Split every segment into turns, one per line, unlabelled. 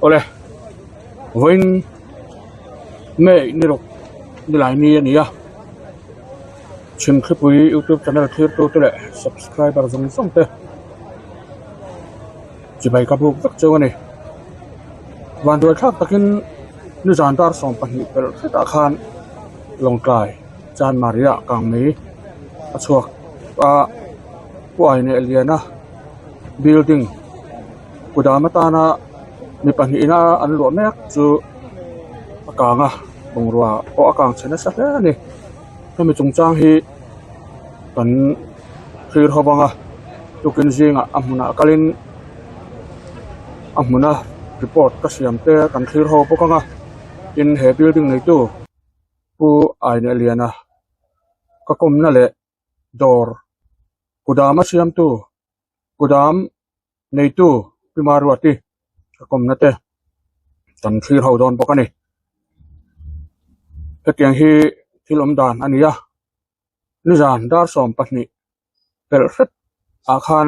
Ole, voin me ni rok ni lai ni ani ya. Chim khipui YouTube channel thir to te subscriber zong song te. Chỉ bay kabuk vak chaw ani. Wan do thak takin ni jantar som pahni pel ta khan long klai chan maria kang me achuak a puai ne aliana building kudamata na mi pahni ina an lo mek chu akanga bungrua o akang chena sa ni kami chungchang hi kan thir hobanga tukin jinga amuna kalin amuna report ka siam te kan thir ho pokang in he building nei tu pu ai ne liana ka kom na le dor kudama siam tu kudam nei tu pimarwati ka kom na te kan thir ho don pokani ka tiang hi thilom dan ania ni jan dar som pahni pel set akhan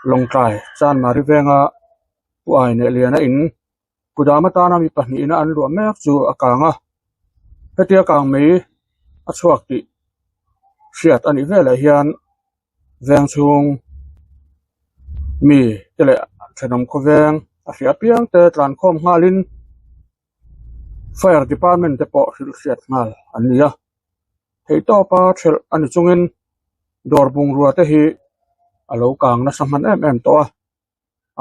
longtrai chan mari venga puai ne liana in kudama ta na mi pahni ina an lo mek chu akanga hetia kang me achuak ti hriat ani vela hian veng chung mi tele thenom kho veng a hria piang te tlan khom ngalin fire department te po hriat ngal ania hei to pa thel ani chungin dor bung ruwa te hi alo kang na samhan em to a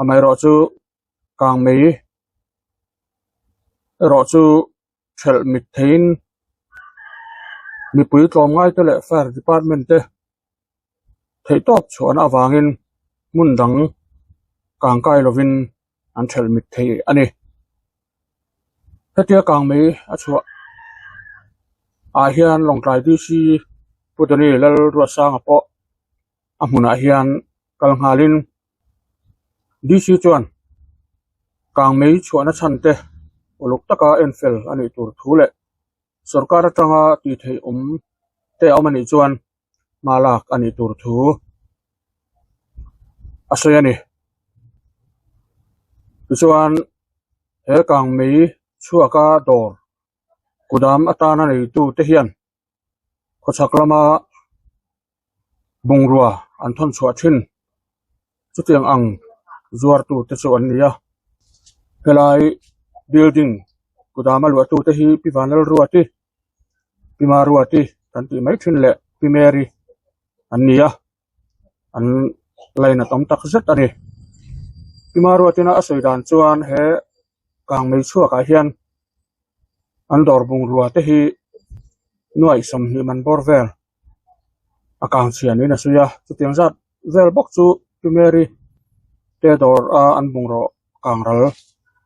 amai ro chu kang me ro chu thel mit thein mi pui tlom ngai te le fire department te thei top chuan awangin mun dang kang kai lovin an thel mit thei ani hetia kang me achua a hian longtlai di si putani lal ruwa sang apo amuna hian kalngalin di si chuan kang me chuan a chan te uluk taka enfel ani tur thule sarkar atanga ti thei te amani chuan malak ani tur thu asayani chuan he kang me chuaka dor kudam atana nei tu te hian khochaklama bungrua an thon chua thin chutiang ang zuar tu te chu an nia helai building kudama lu tu te hi piwanal ruati pimaruati kan ti mai thin le pimeri an nia an laina tom tak zet ani pimaruati na asoidan chuan he kang mei chuaka hian an dor bungrua te hi nuai som hi man borvel akang chian in asuya chutiang zat vel bok chu pimeri te dor an bungro kangral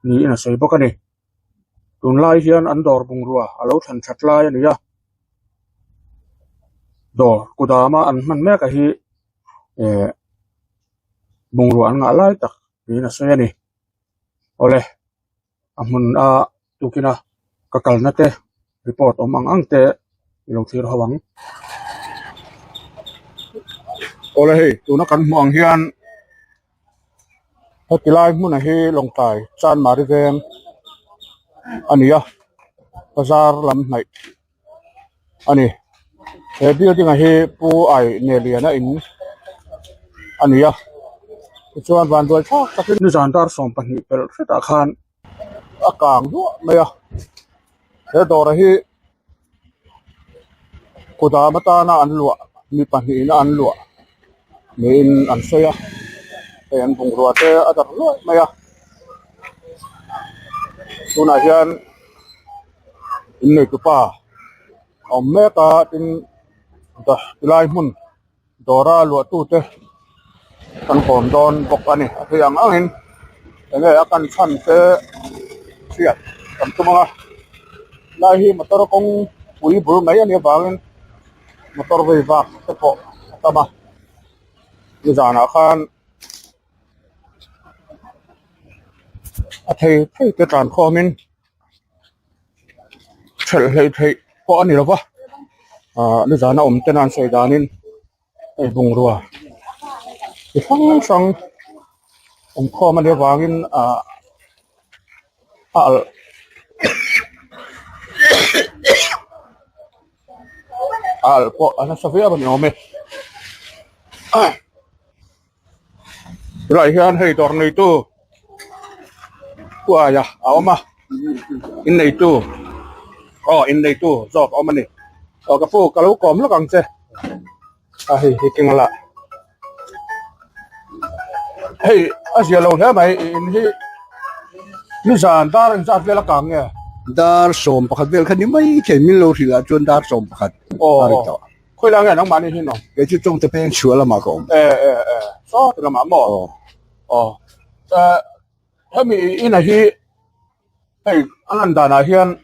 ni in asoi bokani tunlai hian an dor bungrua alo than thatlai ania dor kudama an man mek a hi bungrua an nga lai tak ni na soya ni ole amun tukina kakal na te report ang te ilong thir hawang ole hei tuna kan muang hian hetilai mun a hi longtai chan mari veng ania bazar lam nai ani he building a hi pu ai ne liana in ania chuan van doi thak takin ni jantar som pahni pel theta khan akang du maya he dor hi kudama ta na an lua mi pahni na an lua min an soya en bungrua te adar lo maya tuna hian in nei tu pa meka tin da tilai mun dora lua tu te kan kom don bok ani athiang angin enge akan chan te sia kan tumanga lai hi motor kong pui bur mai ani bangin motor ve va te po tama ni jana khan thei te tran khomin thel thei po ani lo ba ni jana tenan soi danin ei bungrua sang kho man wangin al al po ana Sofia ban ome lại hiền hay torn này tu qua ya áo mà in này tu in này tu giọt áo mà này cái phố cái lỗ còm nó càng che hi kinh là hey giờ lâu thế mày ni sàn ta rằng sao là càng nghe
dar som pakhat vel khani mai themin lo thila chuan dar som pakhat
khơi lang nghe nóng bán đi thế nào
ke chu chong te pen chua la ma ko
so từ mà mỏ thế mi in này hi hey anh đàn này hiền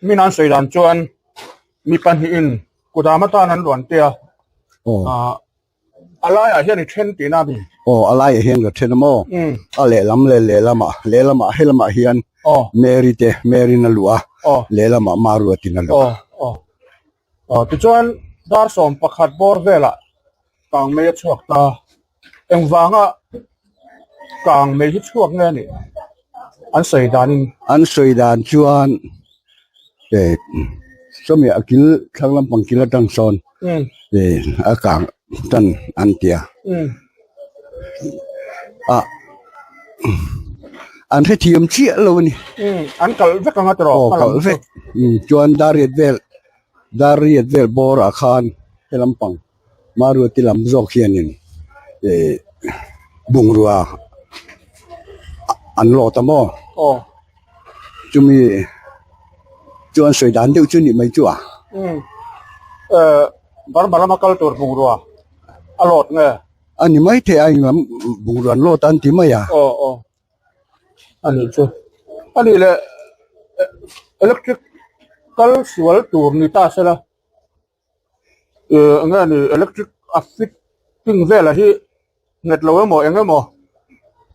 mi nan sợi đàn chuan mi pan hi inกูดามาตานั้นหลวนเตียอะไรhiềnนี่เช่นตีน่าบี
alai hian ga then mo ale lam le lama helama hian mary na lua le lama maru tin na lo
ti chuan dar som pakhat bor vela kang me chuak ta eng wanga kang me hi chuak nge ni an
soi dan chuan somi akil thanglam pangkila tang son akang tan antia an the thiam chia lo ni
an kal vek anga tro
kal vek chuan dariet vel bor a khan helampang maru tilam zok hianin bungrua an lo tamo chumi chuan soi dan deuh chu ni mai chu
bar malama kal tur bungrua alot nge
ani mai the ai ngam bungruan lo tan ti mai
ani chu ani le electric kal sual tur ni ta sela nga ni electric affit ting vela hi net lo mo engemo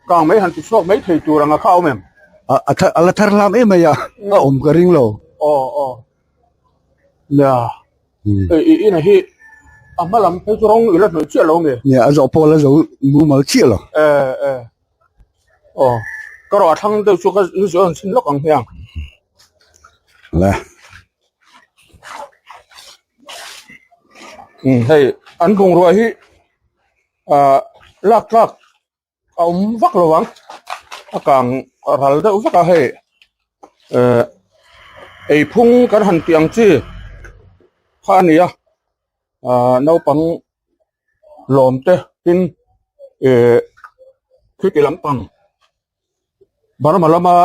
kang mai han ti sok mai thei tur anga khau mem
ala thar lam e mai om ka ring lo
ya ina hi amalam pe rong ila no che lo nge
ya azo po la zo mu mal che lo
ก็รอทั้งเดือนชั่วก็รู้สึกชิ้นล็อกอังเพียง
ละ
ให้อันคงรวยที่ลักเอาวักระวังอากางรัลเดอร์วักให้ไอพุ่งกันหันเตียงจี้ข้านี่น้าปังหลอมเตะกินคือกิลำปังบารมาลมา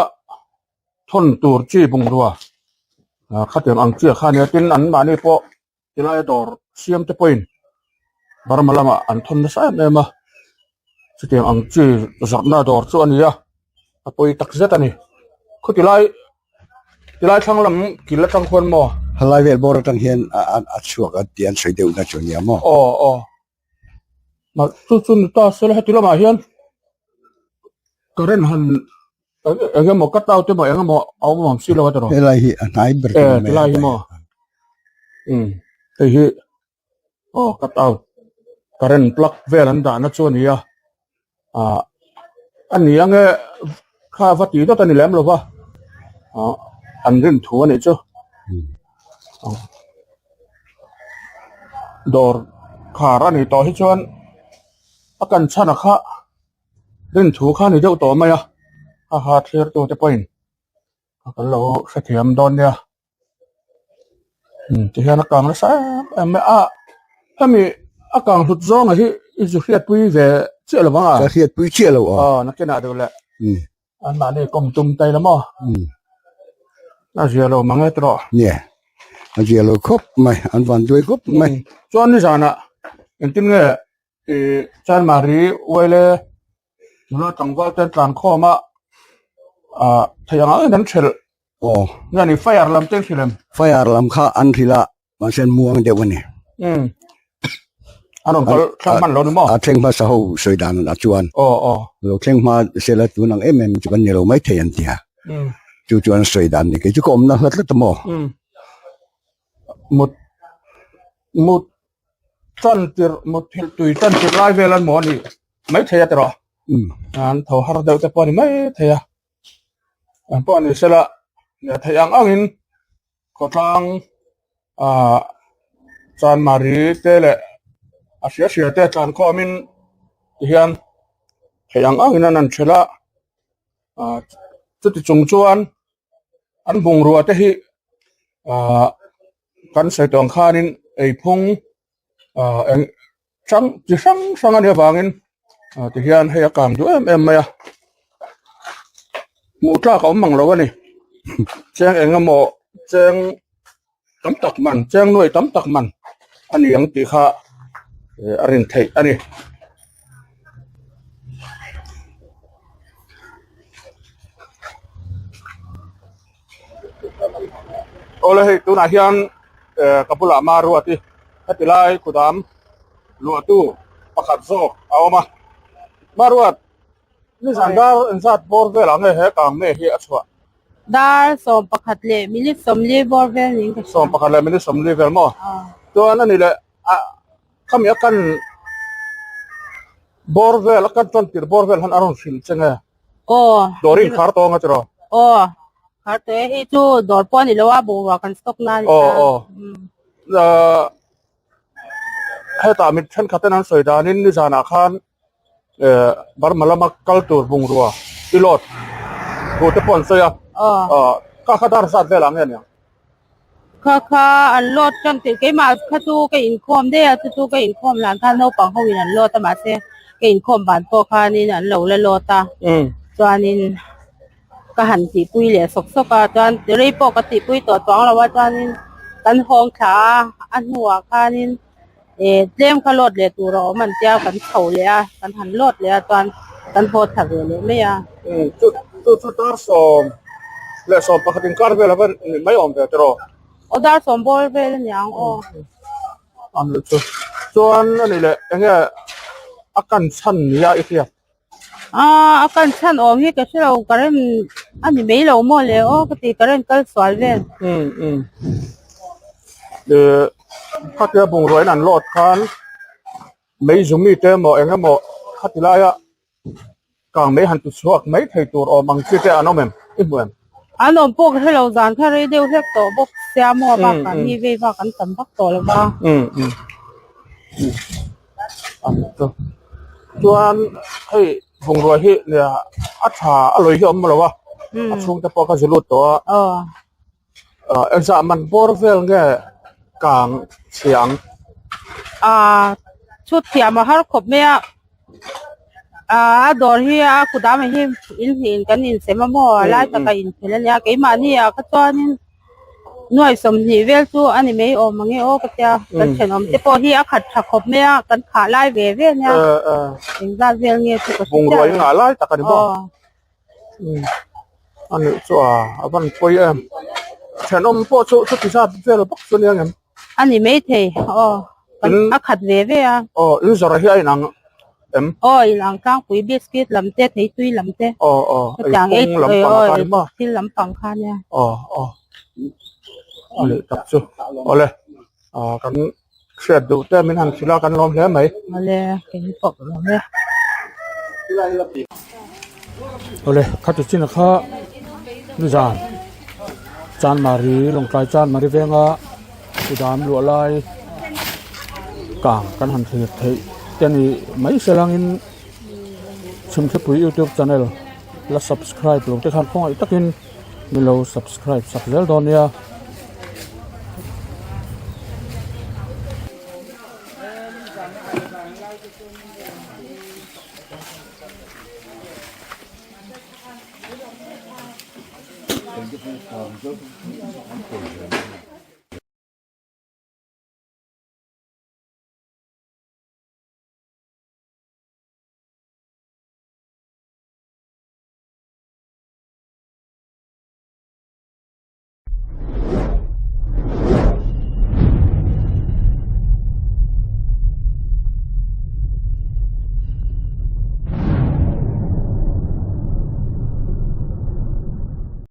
ทนตัวจี้บุงรัวข้าเตรียมอังเจียข้าเนี่ยกินอันมานี่พอกินอะไรดอร์เสียมจะเป็นบารมาลมาอันทนได้เนี่ยมาเตรียมอังจี้จับหน้าดอร์ส่วนนี้ไปตักเซตันนี่คือกินอะไรทั้งลำกินแล้วทั้งคนมั้ง
ฮัลไลเวลบอร์ตั้งเฮียนอัดชัวกันเตียนสวยเดียวน่าจะเนี่ยมั้ง
มาจุนตาเสร็จให้ติละมาเฮียนก็เรนหันเอ็งหมอกัดเต้าเต็มหมดเอ็งหมอเอาหมอสิละว่าตลอด
เฮลัยอันไหนเบรก
เฮลัยหมอเฮ้ยกัดเต้าก็เรนปลักเวลันดานัดชวนนี่อันนี้ยังไงข้าวัดตีตัวนี้แหลมหรือวะอันเรนทัวนี่จ้ะดอร์ขารานี่ต่อให้ชวนอาการชนะข้าเล่นถูข้านี่เจ้าต่อไหมหาเทียร์ตัวจะเป็นก็เราเสียมโดนเนี่ยที่เห็นอาการแล้วใช่ไม่ถ้ามีอาการสุดร้อนที่อิสุเฟียปุยเวเชื่อหรือเปล่า
เฟียปุยเชื่อหรือวะ
นักกีฬาดูแลอันมาเนี่ยกลมตุ่มใจแล้วมั้งน่าเชื่อเรามังไงตัว
เนี่ยน่าเชื่อเราครบไหมอันวันด้วยครบไหม
จวนนี่จานะอย่างที่เนี่ยจานมารีไว้เลยเราตั้งว่าจะการข้อมาถ้าอย่างนั้นเชื่องั้นนี่ไฟอาร์ลำเต็มที่เลย
ไฟอาร์ลำข้าอันที่ละมันเส้นม่วงเดียวกันนี่
อันนั้นก็ช่างมันเราเนี่ยมั้ง
เช่งมาสาวสวยดันจวนเราเช่งมาเสร็จแล้วตัวนังจุกันเนี่ยเราไม่เทียนเดียจวนสวยดันนี่ก็จุกอมนะเฮ็ดแล้วมั้ง
มุดจันทิร์มุดหิลตุยจันทิร์ไลฟ์เวลันหมอนี่ไม่เทียตรออันเท่าฮาร์ดเดลแต่ปอนี่ไม่เทีย ปอนนี่เสละเนี่ยทยังอังอินก็ทางจานมารีเตเลอาเสียเตจานข้อมินที่ยันทยังอังอินนั่นเสละจุดที่จงจวนอันบุงรัวเตหิกันใส่ตองข้านินไอ้พงเอ็งช่างอันเดียบางอินที่ยันให้อากาศดูไหมอะหมูทาเขามั่งเราวะนี่แจ้งเองก็หมอแจ้งตำตักมันแจ้งหน่วยตำตักมันอันนี้ยังตีข้าอันนี้ไทยอันนี้โอ้เลยตัวนาเฮียนกับปุระมารัวที่ฮัตติไลกุดามรัวตู้ประคับโซ่เอามารัวนี่สันดาอินสัตบอร์เวลอะไรเหรอกางไม่เหี้ยชัว
ดาสมประคัดเลยมิลิสมลีบอร์เวลนี่ก็
สมประคัดเลยมิลิสมลีเวลมั้งตัวนั้นนี่แหละคำนี้กันบอร์เวลกันจนติดบอร์เวลหันอารมณ์ชิมจังไง
โอ้
ดอรินคาร์ตองอ่ะจ้ะ
โอ้คาร์ตเอ้จู่ดอร์ปอนนี่แล้วว่าบัวกันสต็อกนั่น
โอ้ให้ตามิดฉันขัดนั้นสวยดานินนิจานาคานบาร์มาลามักกัลตูร์บุงรัวอีโลดกูจะปนเสียข้าขัดารสัตว์เวลาเงี้ย
ข้าอันโลดจังติดก็มาข้าจู่ก็อินคอมได้จู่ก็อินคอมหลานท่านเอาปังเขาวินันโลดแต่มาเสียก็อินคอมบานพวกข้านี่นั่นเหล่าและโลตาจวนนี้ก็หันตีปุ้ยเหลี่ยสกก็จวนเดี๋ยวรีปกติปุ้ยตัวจ้องแล้วว่าจวนนี้กันห้องขาอันหัวข้านี่เล่มขลดเลยตัวเรามันเจ้ากันเข่าเลยกันหันลดเลยตอนกันโพดถักเลยไม่
จุดดาร์สมและสมปกติการเวลาเป็นไม่อมเดียวจ้ะ
โอ้ดาร์สมบอลเวลอย่างโอ้
อันนี้ส่วนอันนี้แหละอย่างเงี้ยอาการชั้นยาอีกที
อาการชั้นออกนี่ก็ใช่เราการเล่นอันนี้ไม่เราหมดเลยโอ้ก็ตีการเล่นก็สวยเลย
ข้าจะบุงรวยนั่นโลดคันไม่จุมีเต็มหมอเองก็หมอข้าติลายะกางไม่หันตุสวกไม่ไทยตัวอมังคิดแต่อันนั้นอีกเหมือน
อันนั้นพวกให้เราจานถ้าเราเดียวเทียบตัวพวกเสียมัวบ้างกันมีเวบ้างกันตั้มพักตัวเลยบ้าง
อันตัวให้บุงรวยที่เนี่ยอัฐาอร่อยเยอะมั้งหรอวะช่วงแต่พอเขาจะรู้ตัวเอ็กซ์มันบอร์เวลเนี่ยกางเสียง
ชุดเทียมมาฮาร์คบเมียดอร์เฮียกูดาไม่หิมอินกันอินเสมาโม่ไล่ตะกันอินเพื่อนเนี่ยไอ้มานี่ก็ตัวนี้หน่วยสมหีเวลจู่อันนี้ไม่ออกมังเงี้ยโอ้ก็จะกันเฉยๆแต่พอเฮียขัดถักขบเมียกันขาไล่เวเนี่ยถึงด้านเวลเนี่ยทุกคน
วงรวยงาไล่ตะกันบ่อันนี้ชัวอันป่วยฉันอมพ่อชุดที่ชาเวลปักส่วนยังไง
อันนี้ไม่เท่กันขัดเว
อินสระเฮียนัง
อีหลังกลางปุ๋ยบิสกิตลำเต้ในตุ้ยลำเต้จางที่ลำปังคาเนี่ย
อันนี้ตัดชูเอาเลยกันเสียดูแต่ไม่ทันสิลากันล้อมแล้วไหม
มาเลยเห็นปกล้อมเลย
เอาเลยข้าจะชินข้าดูจานมารีลงกลายจานมารีเวงะกูดามลัวลายกางกันหันเทียเทแต่นี่ไม่เสียงอินชมคลิปยูทูบช anel และ subscribe ลงที่ข้างข้างอีกตักินมีเรา subscribe สักเรื่องตอนนี้